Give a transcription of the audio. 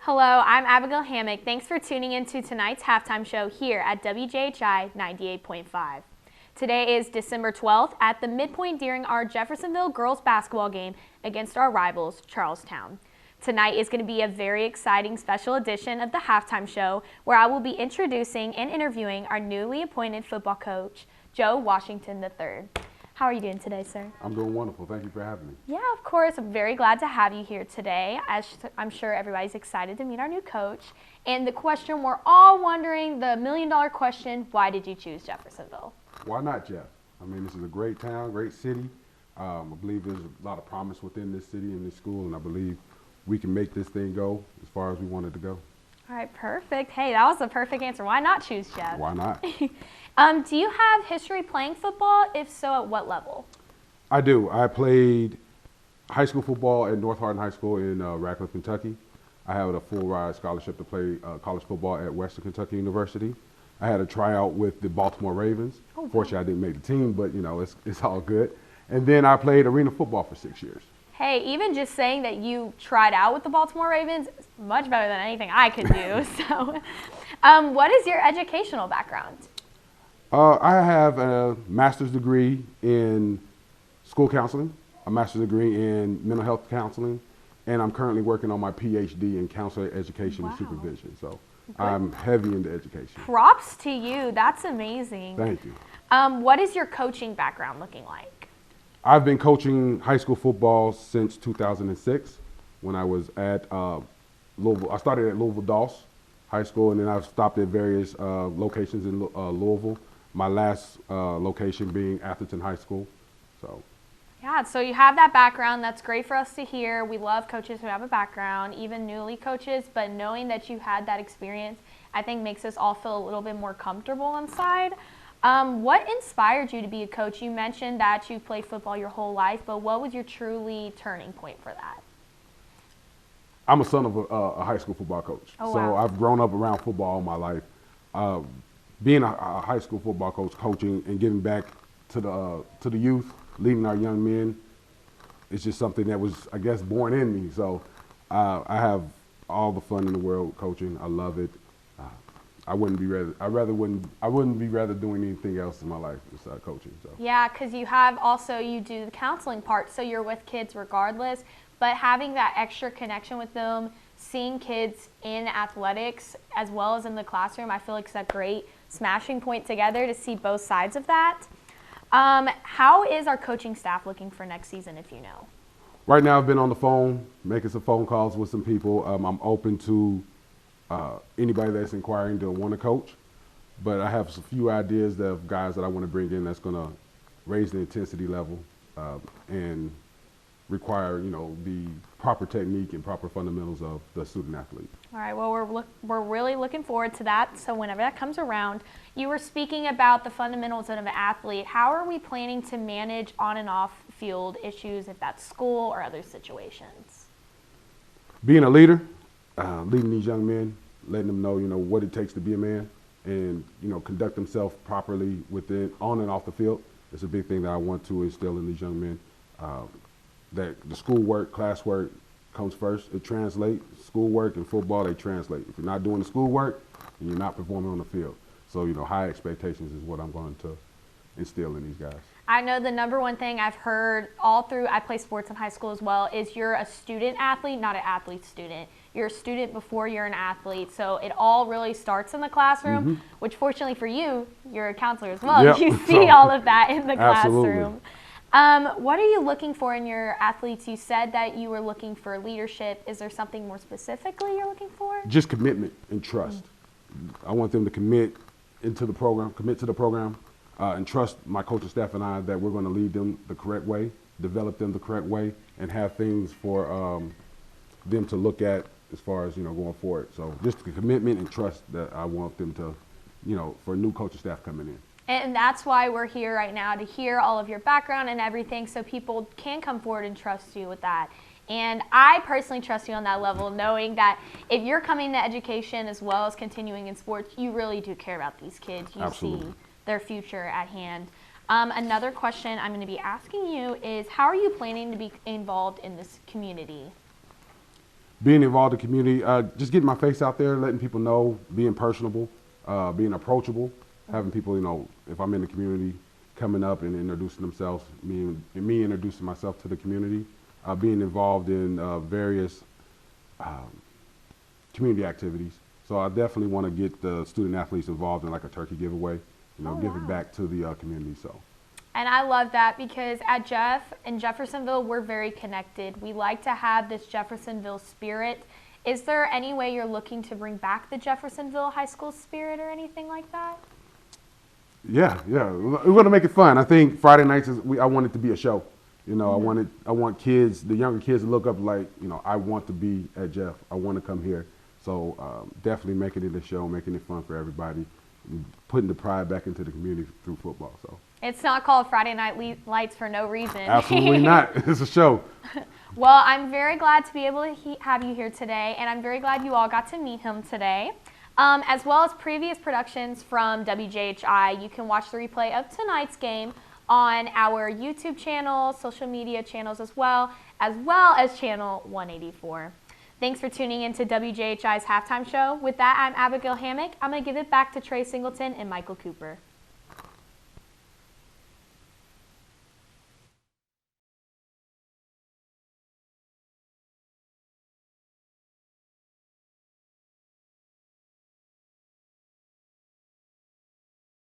Hello, I'm Abigail Hammock. Thanks for tuning into tonight's halftime show here at WJHI 98.5. Today is December 12th at the midpoint during our Jeffersonville girls basketball game against our rivals, Charlestown. Tonight is going to be a very exciting special edition of the halftime show where I will be introducing and interviewing our newly appointed football coach, Joe Washington III. How are you doing today, sir? I'm doing wonderful. Thank you for having me. Yeah, of course. I'm very glad to have you here today. I'm sure everybody's excited to meet our new coach. And the question we're all wondering, the million-dollar question, why did you choose Jeffersonville? Why not, Jeff? I mean, this is a great town, great city. I believe there's a lot of promise within this city and this school, and I believe we can make this thing go as far as we want it to go. All right, perfect. Hey, that was the perfect answer. Why not choose Jeff? Why not? Do you have history playing football? If so, at what level? I do. I played high school football at North Hardin High School in Radcliffe, Kentucky. I had a full ride scholarship to play college football at Western Kentucky University. I had a tryout with the Baltimore Ravens. Oh, Fortunately, I didn't make the team, but you know, it's all good. And then I played arena football for 6 years. Hey, even just saying that you tried out with the Baltimore Ravens is much better than anything I could do. So, what is your educational background? I have a master's degree in school counseling, a master's degree in mental health counseling, and I'm currently working on my PhD in counselor education and supervision. So I'm heavy into education. Props to you. That's amazing. Thank you. What is your coaching background looking like? I've been coaching high school football since 2006 when I was at Louisville. I started at Louisville Doss High School, and then I've stopped at various locations in Louisville. My last location being Atherton High School. Yeah, so you have that background. That's great for us to hear. We love coaches who have a background, even newly coaches, but knowing that you had that experience, I think makes us all feel a little bit more comfortable inside. What inspired you to be a coach? You mentioned that you played football your whole life, but what was your truly turning point for that? I'm a son of a high school football coach. Oh, so wow. I've grown up around football all my life. Being a high school football coach, coaching and giving back to the youth, leading our young men, it's just something that was, I guess, born in me. So I have all the fun in the world coaching. I love it. I wouldn't be rather doing anything else in my life besides coaching. So. Yeah, because you do the counseling part, so you're with kids regardless, but having that extra connection with them, seeing kids in athletics as well as in the classroom, I feel like it's a great smashing point together to see both sides of that. How is our coaching staff looking for next season, if you know? Right now I've been on the phone, making some phone calls with some people. I'm open to anybody that's inquiring to want to coach, but I have a few ideas of guys that I want to bring in that's going to raise the intensity level and require, the proper technique and proper fundamentals of the student athlete. All right, well, we're really looking forward to that. So whenever that comes around, you were speaking about the fundamentals of an athlete. How are we planning to manage on and off field issues, if that's school or other situations? Being a leader, leading these young men, letting them know, what it takes to be a man and, conduct themselves properly on and off the field. It's a big thing that I want to instill in these young men. That the schoolwork, classwork comes first. It translates. Schoolwork and football, they translate. If you're not doing the schoolwork, then you're not performing on the field. So, high expectations is what I'm going to instill in these guys. I know the number one thing I've heard all through, I play sports in high school as well, is you're a student athlete, not an athlete student. You're a student before you're an athlete. So it all really starts in the classroom, which fortunately for you, you're a counselor as well. Yep. You see all of that in the Absolutely. classroom. What are you looking for in your athletes? You said that you were looking for leadership. Is there something more specifically you're looking for? Just commitment and trust. I want them to commit to the program, and trust my coaching staff and I that we're going to lead them the correct way, develop them the correct way, and have things for them to look at as far as, going forward. So just the commitment and trust that I want them to, for new coaching staff coming in. And that's why we're here right now, to hear all of your background and everything so people can come forward and trust you with that. And I personally trust you on that level, knowing that if you're coming to education as well as continuing in sports, you really do care about these kids. You Absolutely. See their future at hand. Another question I'm going to be asking you is, how are you planning to be involved in this community? being involved in the community, just getting my face out there, letting people know, being personable, being approachable, having people, you know, if I'm in the community, coming up and introducing themselves, me introducing myself to the community, being involved in various community activities. So I definitely want to get the student athletes involved in like a turkey giveaway, you know, giving back to the community. So. And I love that because at in Jeffersonville, we're very connected. We like to have this Jeffersonville spirit. Is there any way you're looking to bring back the Jeffersonville high school spirit or anything like that? Yeah. We want to make it fun. I think Friday nights I want it to be a show. You know, I want kids, the younger kids, to look up like, you know, I want to be at Jeff. I want to come here. So definitely making it a show, making it fun for everybody, putting the pride back into the community through football. So it's not called Friday Night Lights for no reason. Absolutely not. It's a show. Well, I'm very glad to be able to have you here today, and I'm very glad you all got to meet him today. As well as previous productions from WJHI, you can watch the replay of tonight's game on our YouTube channel, social media channels as well as channel 184. Thanks for tuning in to WJHI's halftime show. With that, I'm Abigail Hammock. I'm going to give it back to Trey Singleton and Michael Cooper.